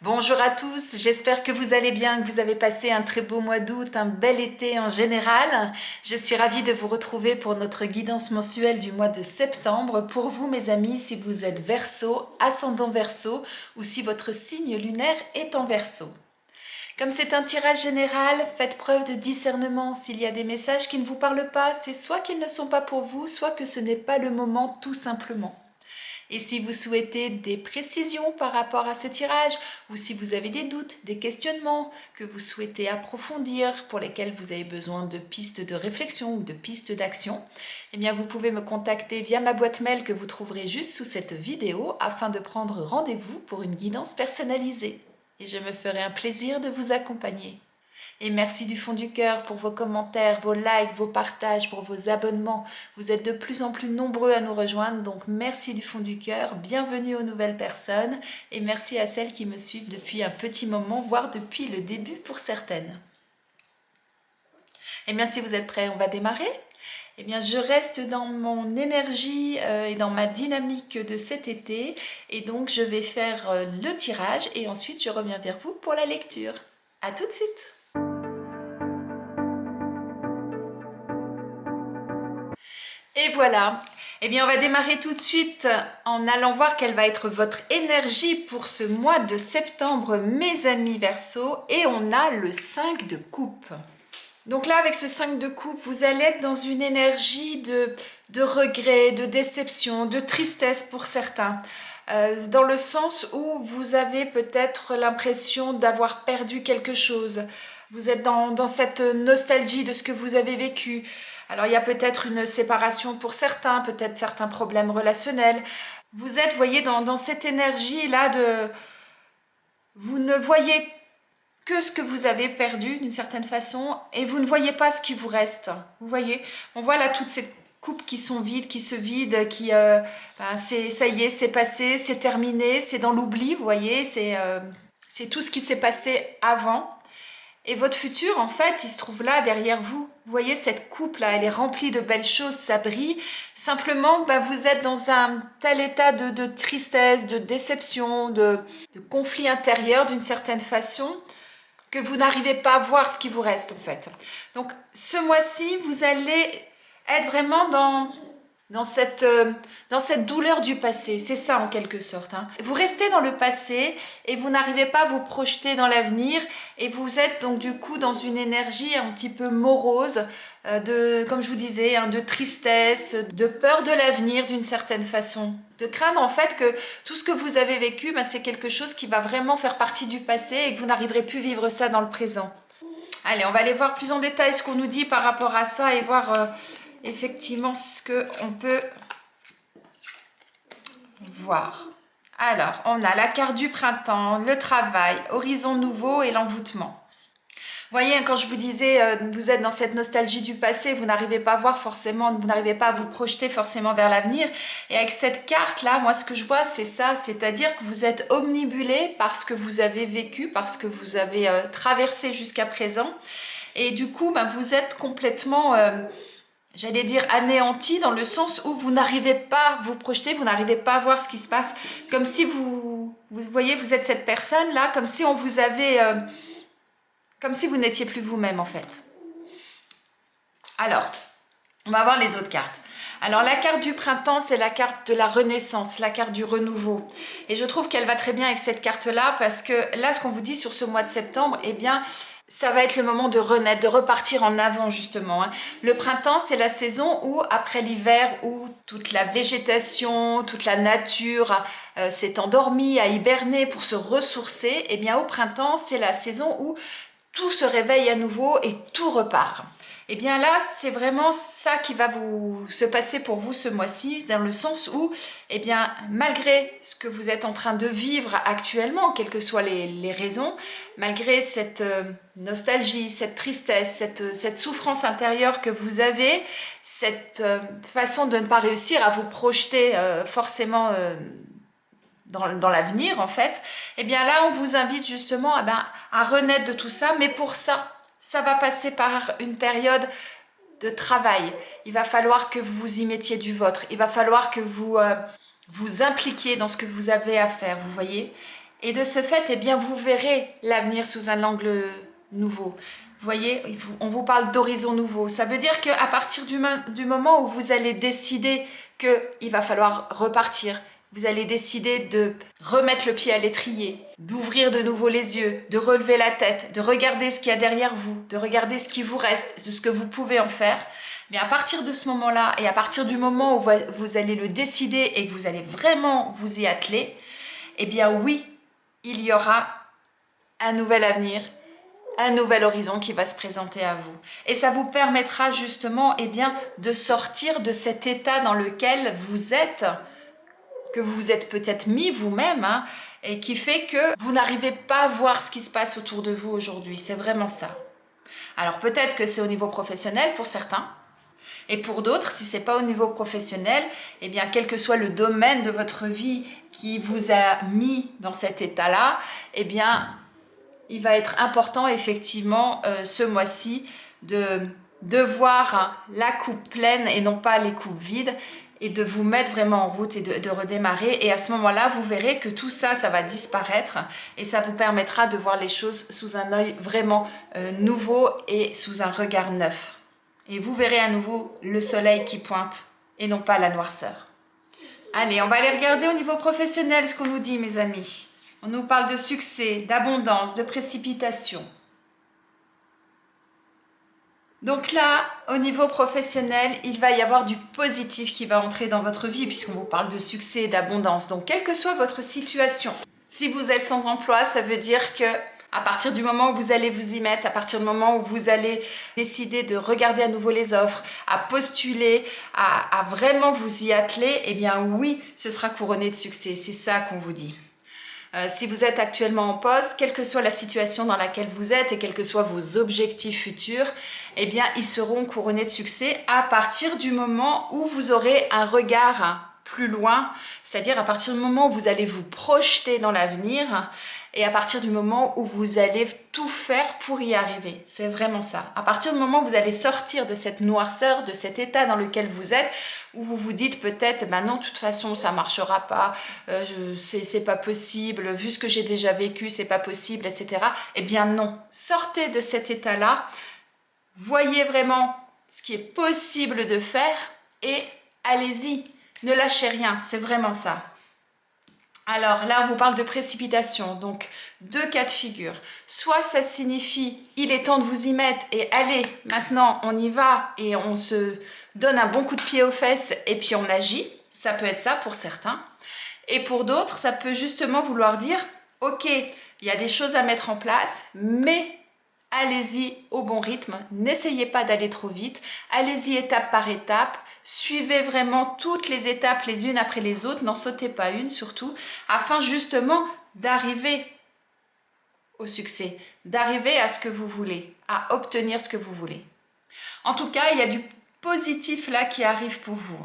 Bonjour à tous, j'espère que vous allez bien, que vous avez passé un très beau mois d'août, un bel été en général. Je suis ravie de vous retrouver pour notre guidance mensuelle du mois de septembre. Pour vous mes amis, si vous êtes Verseau, ascendant Verseau ou si votre signe lunaire est en Verseau. Comme c'est un tirage général, faites preuve de discernement. S'il y a des messages qui ne vous parlent pas, c'est soit qu'ils ne sont pas pour vous, soit que ce n'est pas le moment tout simplement. Et si vous souhaitez des précisions par rapport à ce tirage, ou si vous avez des doutes, des questionnements que vous souhaitez approfondir, pour lesquels vous avez besoin de pistes de réflexion ou de pistes d'action, eh bien vous pouvez me contacter via ma boîte mail que vous trouverez juste sous cette vidéo afin de prendre rendez-vous pour une guidance personnalisée. Et je me ferai un plaisir de vous accompagner. Et merci du fond du cœur pour vos commentaires, vos likes, vos partages, pour vos abonnements. Vous êtes de plus en plus nombreux à nous rejoindre, donc merci du fond du cœur. Bienvenue aux nouvelles personnes et merci à celles qui me suivent depuis un petit moment, voire depuis le début pour certaines. Et bien si vous êtes prêts, on va démarrer. Eh bien, je reste dans mon énergie et dans ma dynamique de cet été et donc je vais faire le tirage et ensuite je reviens vers vous pour la lecture. À tout de suite! Et voilà, eh bien on va démarrer tout de suite en allant voir quelle va être votre énergie pour ce mois de septembre, mes amis Verseau, et on a le 5 de coupe. Donc là, avec ce 5 de coupe, vous allez être dans une énergie de regret, de déception, de tristesse pour certains. Dans le sens où vous avez peut-être l'impression d'avoir perdu quelque chose. Vous êtes dans cette nostalgie de ce que vous avez vécu. Alors il y a peut-être une séparation pour certains, peut-être certains problèmes relationnels. Vous êtes, voyez, dans cette énergie-là de... Vous ne voyez que ce que vous avez perdu d'une certaine façon et vous ne voyez pas ce qui vous reste. Vous voyez, on voit là toutes ces coupes qui sont vides, qui se vident, qui ça y est, c'est passé, c'est terminé, c'est dans l'oubli, vous voyez, c'est tout ce qui s'est passé avant. Et votre futur, en fait, il se trouve là, derrière vous. Vous voyez, cette coupe-là, elle est remplie de belles choses, ça brille. Simplement, vous êtes dans un tel état de tristesse, de déception, de conflit intérieur d'une certaine façon, que vous n'arrivez pas à voir ce qui vous reste, en fait. Donc, ce mois-ci, vous allez être vraiment dans cette douleur du passé, c'est ça en quelque sorte. Vous restez dans le passé et vous n'arrivez pas à vous projeter dans l'avenir et vous êtes donc du coup dans une énergie un petit peu morose, comme je vous disais, de tristesse, de peur de l'avenir d'une certaine façon. De craindre en fait que tout ce que vous avez vécu, c'est quelque chose qui va vraiment faire partie du passé et que vous n'arriverez plus à vivre ça dans le présent. Allez, on va aller voir plus en détail ce qu'on nous dit par rapport à ça et voir... effectivement ce qu'on peut voir. Alors, on a la carte du printemps, le travail, horizon nouveau et l'envoûtement. Vous voyez, quand je vous disais, vous êtes dans cette nostalgie du passé, vous n'arrivez pas à voir forcément, vous n'arrivez pas à vous projeter forcément vers l'avenir. Et avec cette carte-là, moi, ce que je vois, c'est ça, c'est-à-dire que vous êtes omnibulé par ce que vous avez vécu, par ce que vous avez traversé jusqu'à présent. Et du coup, vous êtes complètement... j'allais dire anéanti dans le sens où vous n'arrivez pas à vous projeter, vous n'arrivez pas à voir ce qui se passe. Comme si vous voyez, vous êtes cette personne-là, comme si on vous avait... comme si vous n'étiez plus vous-même en fait. Alors, on va voir les autres cartes. Alors la carte du printemps, c'est la carte de la renaissance, la carte du renouveau. Et je trouve qu'elle va très bien avec cette carte-là parce que là, ce qu'on vous dit sur ce mois de septembre, eh bien... ça va être le moment de renaître, de repartir en avant justement. Le printemps, c'est la saison où, après l'hiver, où toute la végétation, toute la nature s'est endormie, a hiberné pour se ressourcer, et bien au printemps, c'est la saison où tout se réveille à nouveau et tout repart. Et bien là, c'est vraiment ça qui va se passer pour vous ce mois-ci, dans le sens où, eh bien, malgré ce que vous êtes en train de vivre actuellement, quelles que soient les raisons, malgré cette nostalgie, cette tristesse, cette souffrance intérieure que vous avez, cette façon de ne pas réussir à vous projeter forcément dans l'avenir en fait, eh bien là, on vous invite justement à renaître de tout ça, mais pour ça, ça va passer par une période de travail. Il va falloir que vous y mettiez du vôtre. Il va falloir que vous vous impliquiez dans ce que vous avez à faire, vous voyez. Et de ce fait, eh bien, vous verrez l'avenir sous un angle nouveau. Vous voyez, on vous parle d'horizon nouveau. Ça veut dire qu'à partir du moment où vous allez décider qu'il va falloir repartir, vous allez décider de remettre le pied à l'étrier, d'ouvrir de nouveau les yeux, de relever la tête, de regarder ce qu'il y a derrière vous, de regarder ce qui vous reste, de ce que vous pouvez en faire. Mais à partir de ce moment-là et à partir du moment où vous allez le décider et que vous allez vraiment vous y atteler, eh bien oui, il y aura un nouvel avenir, un nouvel horizon qui va se présenter à vous. Et ça vous permettra justement de sortir de cet état dans lequel vous êtes, que vous vous êtes peut-être mis vous-même, et qui fait que vous n'arrivez pas à voir ce qui se passe autour de vous aujourd'hui. C'est vraiment ça. Alors peut-être que c'est au niveau professionnel pour certains, et pour d'autres, si ce n'est pas au niveau professionnel, eh bien, quel que soit le domaine de votre vie qui vous a mis dans cet état-là, eh bien, il va être important, effectivement, ce mois-ci, de voir la coupe pleine et non pas les coupes vides, et de vous mettre vraiment en route et de redémarrer. Et à ce moment-là, vous verrez que tout ça, ça va disparaître, et ça vous permettra de voir les choses sous un œil vraiment nouveau et sous un regard neuf. Et vous verrez à nouveau le soleil qui pointe et non pas la noirceur. Allez, on va aller regarder au niveau professionnel ce qu'on nous dit, mes amis. On nous parle de succès, d'abondance, de précipitation. Donc là, au niveau professionnel, il va y avoir du positif qui va entrer dans votre vie puisqu'on vous parle de succès et d'abondance. Donc, quelle que soit votre situation, si vous êtes sans emploi, ça veut dire que à partir du moment où vous allez vous y mettre, à partir du moment où vous allez décider de regarder à nouveau les offres, à postuler, à vraiment vous y atteler, eh bien oui, ce sera couronné de succès. C'est ça qu'on vous dit. Si vous êtes actuellement en poste, quelle que soit la situation dans laquelle vous êtes et quels que soient vos objectifs futurs, eh bien, ils seront couronnés de succès à partir du moment où vous aurez un regard plus loin, c'est-à-dire à partir du moment où vous allez vous projeter dans l'avenir et à partir du moment où vous allez tout faire pour y arriver. C'est vraiment ça. À partir du moment où vous allez sortir de cette noirceur, de cet état dans lequel vous êtes, où vous vous dites peut-être, ben non, de toute façon, ça marchera pas, c'est pas possible, vu ce que j'ai déjà vécu, c'est pas possible, etc. Eh bien non, sortez de cet état-là, voyez vraiment ce qui est possible de faire et allez-y. Ne lâchez rien, c'est vraiment ça. Alors là, on vous parle de précipitation, donc deux cas de figure. Soit ça signifie, il est temps de vous y mettre et allez, maintenant on y va et on se donne un bon coup de pied aux fesses et puis on agit. Ça peut être ça pour certains. Et pour d'autres, ça peut justement vouloir dire, ok, il y a des choses à mettre en place, mais allez-y au bon rythme. N'essayez pas d'aller trop vite. Allez-y étape par étape. Suivez vraiment toutes les étapes les unes après les autres, n'en sautez pas une surtout, afin justement d'arriver au succès, d'arriver à ce que vous voulez, à obtenir ce que vous voulez. En tout cas, il y a du positif là qui arrive pour vous.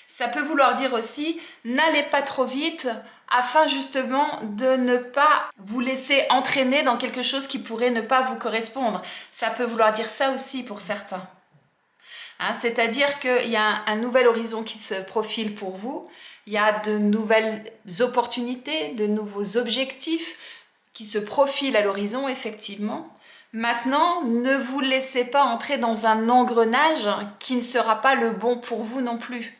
Ça peut vouloir dire aussi, n'allez pas trop vite afin justement de ne pas vous laisser entraîner dans quelque chose qui pourrait ne pas vous correspondre. Ça peut vouloir dire ça aussi pour certains. C'est-à-dire qu'il y a un nouvel horizon qui se profile pour vous, il y a de nouvelles opportunités, de nouveaux objectifs qui se profilent à l'horizon, effectivement. Maintenant, ne vous laissez pas entrer dans un engrenage qui ne sera pas le bon pour vous non plus.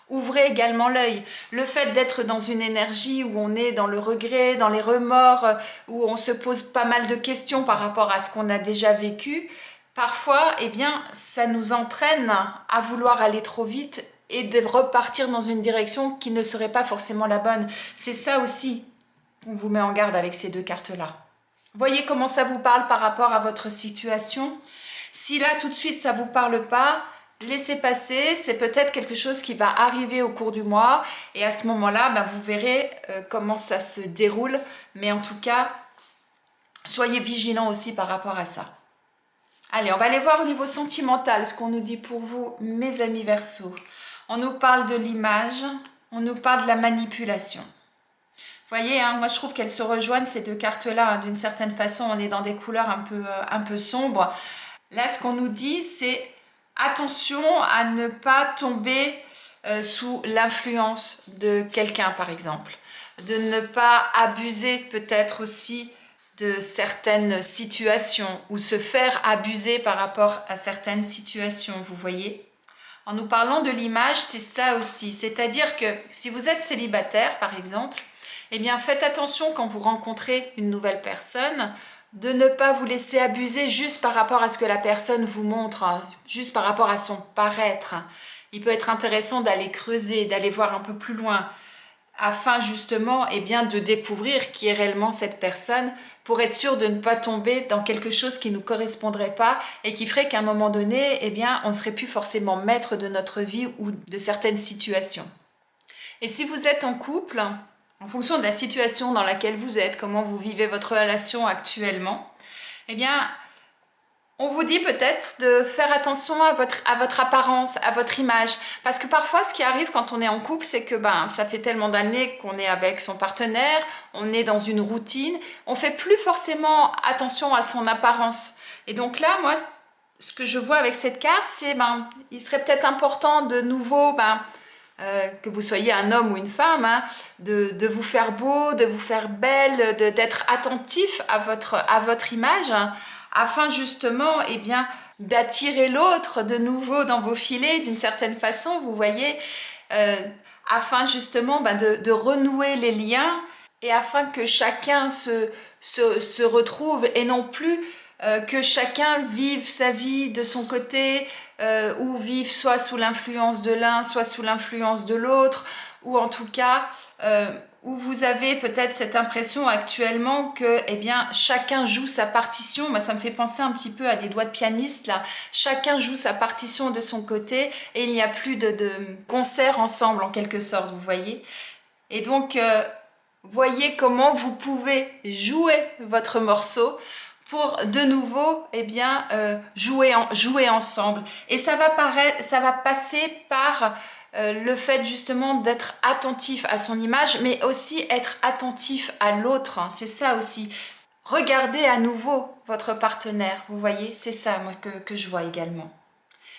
Ouvrez également l'œil. Le fait d'être dans une énergie où on est dans le regret, dans les remords, où on se pose pas mal de questions par rapport à ce qu'on a déjà vécu, parfois, eh bien, ça nous entraîne à vouloir aller trop vite et de repartir dans une direction qui ne serait pas forcément la bonne. C'est ça aussi qu'on vous met en garde avec ces deux cartes-là. Voyez comment ça vous parle par rapport à votre situation. Si là, tout de suite, ça ne vous parle pas, laissez passer. C'est peut-être quelque chose qui va arriver au cours du mois. Et à ce moment-là, ben, vous verrez comment ça se déroule. Mais en tout cas, soyez vigilants aussi par rapport à ça. Allez, on va aller voir au niveau sentimental ce qu'on nous dit pour vous, mes amis Verseaux. On nous parle de l'image, on nous parle de la manipulation. Vous voyez, moi je trouve qu'elles se rejoignent ces deux cartes-là. D'une certaine façon, on est dans des couleurs un peu sombres. Là, ce qu'on nous dit, c'est attention à ne pas tomber sous l'influence de quelqu'un, par exemple. de ne pas abuser peut-être aussi de certaines situations ou se faire abuser par rapport à certaines situations, vous voyez. En nous parlant de l'image, c'est ça aussi. C'est-à-dire que si vous êtes célibataire, par exemple, eh bien faites attention quand vous rencontrez une nouvelle personne de ne pas vous laisser abuser juste par rapport à ce que la personne vous montre, juste par rapport à son paraître. Il peut être intéressant d'aller creuser, d'aller voir un peu plus loin, afin justement eh bien, de découvrir qui est réellement cette personne pour être sûr de ne pas tomber dans quelque chose qui ne nous correspondrait pas et qui ferait qu'à un moment donné, eh bien, on ne serait plus forcément maître de notre vie ou de certaines situations. Et si vous êtes en couple, en fonction de la situation dans laquelle vous êtes, comment vous vivez votre relation actuellement, eh bien, on vous dit peut-être de faire attention à votre apparence, à votre image. Parce que parfois, ce qui arrive quand on est en couple, c'est que ça fait tellement d'années qu'on est avec son partenaire, on est dans une routine, on fait plus forcément attention à son apparence. Et donc là, moi, ce que je vois avec cette carte, c'est il serait peut-être important de nouveau, que vous soyez un homme ou une femme, de vous faire beau, de vous faire belle, d'être attentif à votre image, afin justement eh bien, d'attirer l'autre de nouveau dans vos filets d'une certaine façon, vous voyez, afin justement de renouer les liens et afin que chacun se retrouve et non plus que chacun vive sa vie de son côté ou vive soit sous l'influence de l'un, soit sous l'influence de l'autre, ou en tout cas où vous avez peut-être cette impression actuellement que eh bien, chacun joue sa partition. Moi, ça me fait penser un petit peu à des doigts de pianiste, là. Chacun joue sa partition de son côté et il n'y a plus de concert ensemble, en quelque sorte, vous voyez. Et donc, voyez comment vous pouvez jouer votre morceau pour de nouveau eh bien, jouer ensemble. Et ça va passer par le fait justement d'être attentif à son image, mais aussi être attentif à l'autre. C'est ça aussi. Regardez à nouveau votre partenaire, vous voyez, c'est ça moi que je vois également.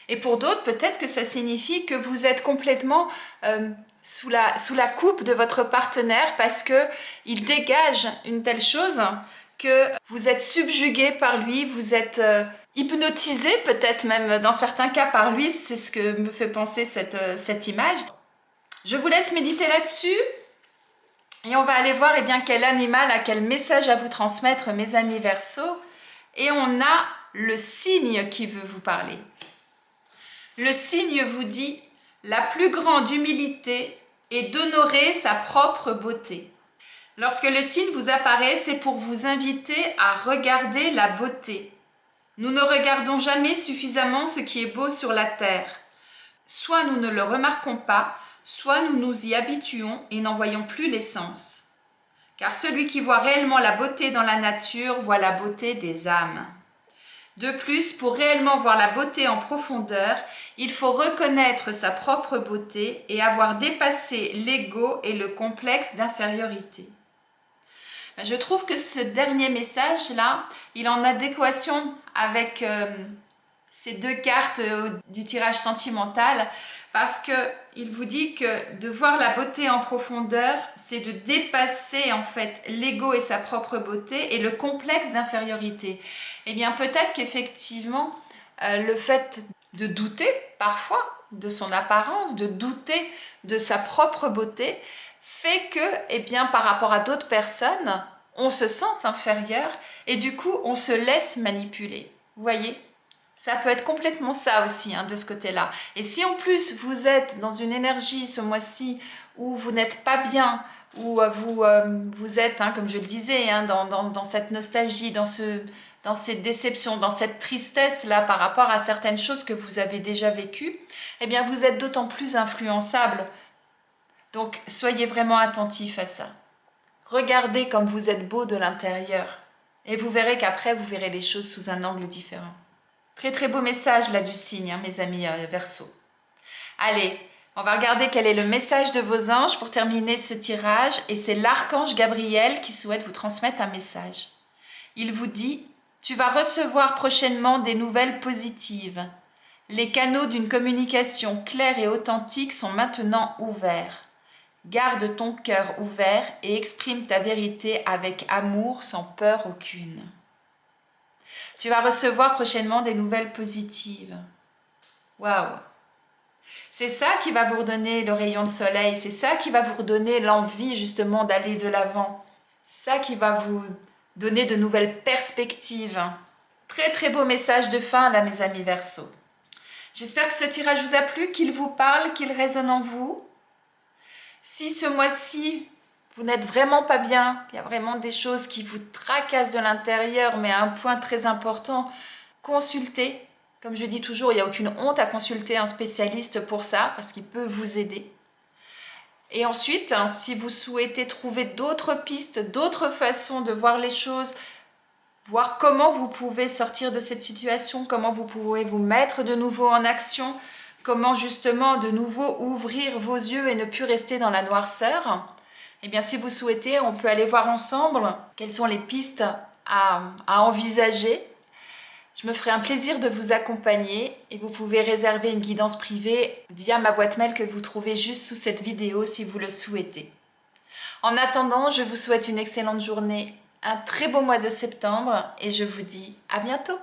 Et pour d'autres, peut-être que ça signifie que vous êtes complètement sous la coupe de votre partenaire parce qu'il dégage une telle chose que vous êtes subjugué par lui, vous êtes hypnotisé peut-être même dans certains cas par lui, c'est ce que me fait penser cette image. Je vous laisse méditer là-dessus et on va aller voir eh bien, quel animal a quel message à vous transmettre, mes amis Verseaux. Et on a le cygne qui veut vous parler. Le cygne vous dit « La plus grande humilité est d'honorer sa propre beauté ». Lorsque le cygne vous apparaît, c'est pour vous inviter à regarder la beauté. Nous ne regardons jamais suffisamment ce qui est beau sur la terre. Soit nous ne le remarquons pas, soit nous nous y habituons et n'en voyons plus l'essence. Car celui qui voit réellement la beauté dans la nature voit la beauté des âmes. De plus, pour réellement voir la beauté en profondeur, il faut reconnaître sa propre beauté et avoir dépassé l'ego et le complexe d'infériorité. Je trouve que ce dernier message-là, il est en adéquation avec ces deux cartes du tirage sentimental parce qu'il vous dit que de voir la beauté en profondeur, c'est de dépasser en fait l'ego et sa propre beauté et le complexe d'infériorité. Eh bien peut-être qu'effectivement, le fait de douter parfois de son apparence, de douter de sa propre beauté, fait que, eh bien, par rapport à d'autres personnes, on se sent inférieur et du coup, on se laisse manipuler. Vous voyez ? Ça peut être complètement ça aussi, de ce côté-là. Et si en plus, vous êtes dans une énergie ce mois-ci où vous n'êtes pas bien, où vous êtes, comme je le disais, dans cette nostalgie, dans cette déception, dans cette tristesse-là par rapport à certaines choses que vous avez déjà vécues, eh bien, vous êtes d'autant plus influençable. Donc, soyez vraiment attentifs à ça. Regardez comme vous êtes beau de l'intérieur et vous verrez qu'après, vous verrez les choses sous un angle différent. Très très beau message là du cygne, mes amis Verseaux. Allez, on va regarder quel est le message de vos anges pour terminer ce tirage et c'est l'archange Gabriel qui souhaite vous transmettre un message. Il vous dit « Tu vas recevoir prochainement des nouvelles positives. Les canaux d'une communication claire et authentique sont maintenant ouverts. Garde ton cœur ouvert et exprime ta vérité avec amour sans peur aucune. Tu vas recevoir prochainement des nouvelles positives. Waouh! C'est ça qui va vous redonner le rayon de soleil, c'est ça qui va vous redonner l'envie justement d'aller de l'avant. C'est ça qui va vous donner de nouvelles perspectives. Très très beau message de fin là mes amis Verseau. J'espère que ce tirage vous a plu, qu'il vous parle, qu'il résonne en vous. Si ce mois-ci vous n'êtes vraiment pas bien, il y a vraiment des choses qui vous tracassent de l'intérieur, mais à un point très important, consultez. Comme je dis toujours, il n'y a aucune honte à consulter un spécialiste pour ça, parce qu'il peut vous aider. Et ensuite, si vous souhaitez trouver d'autres pistes, d'autres façons de voir les choses, voir comment vous pouvez sortir de cette situation, comment vous pouvez vous mettre de nouveau en action, comment justement de nouveau ouvrir vos yeux et ne plus rester dans la noirceur, eh bien si vous souhaitez, on peut aller voir ensemble quelles sont les pistes à envisager. Je me ferai un plaisir de vous accompagner et vous pouvez réserver une guidance privée via ma boîte mail que vous trouvez juste sous cette vidéo si vous le souhaitez. En attendant, je vous souhaite une excellente journée, un très beau mois de septembre et je vous dis à bientôt.